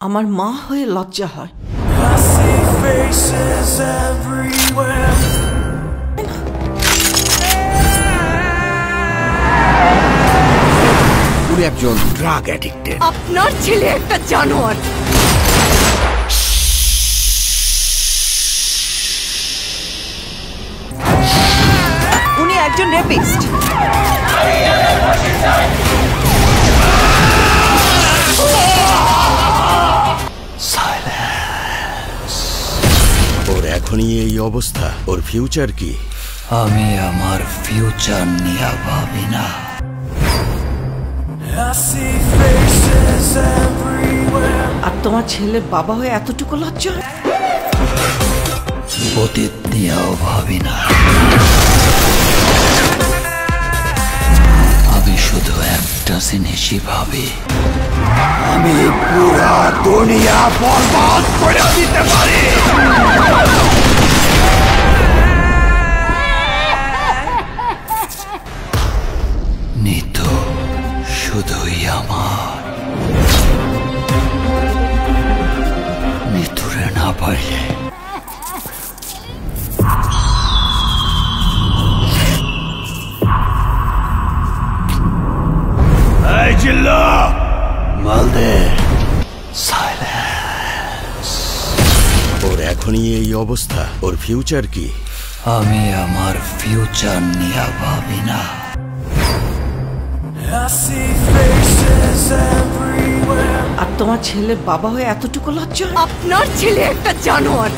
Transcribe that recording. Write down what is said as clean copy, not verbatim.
আমার মা হয়ে লজ্জা হয়। উনি একজন ড্রাগ অ্যাডিক্টেড। আপনার ছেলে একটা জানোয়ার। উনি একজন রেপিস্ট। ওর এখনই এই অবস্থা, ওর ফিউচার কি? আমি আমার ফিউচার নিয়ে ভাবি না। আর তোমার ছেলে বাবা হয়ে এতটুকু লজ্জা? অতীত নিয়েও ভাবি না। আমি শুধু একটা জিনিসই ভাবি, আমি পুরা দুনিয়া বরবাদ করে দিতে পারি। নিতু শুধুই আমার। নিতুরে না পাইলে মালদে সাইলেন্স। ওর এখনই এই অবস্থা, ওর ফিউচার কি? আমি আমার ফিউচার নিয়ে ভাবি না। আর তোমার ছেলে বাবা হয়ে এতটুকু লজ্জা? আপনার ছেলে একটা জানোয়ার।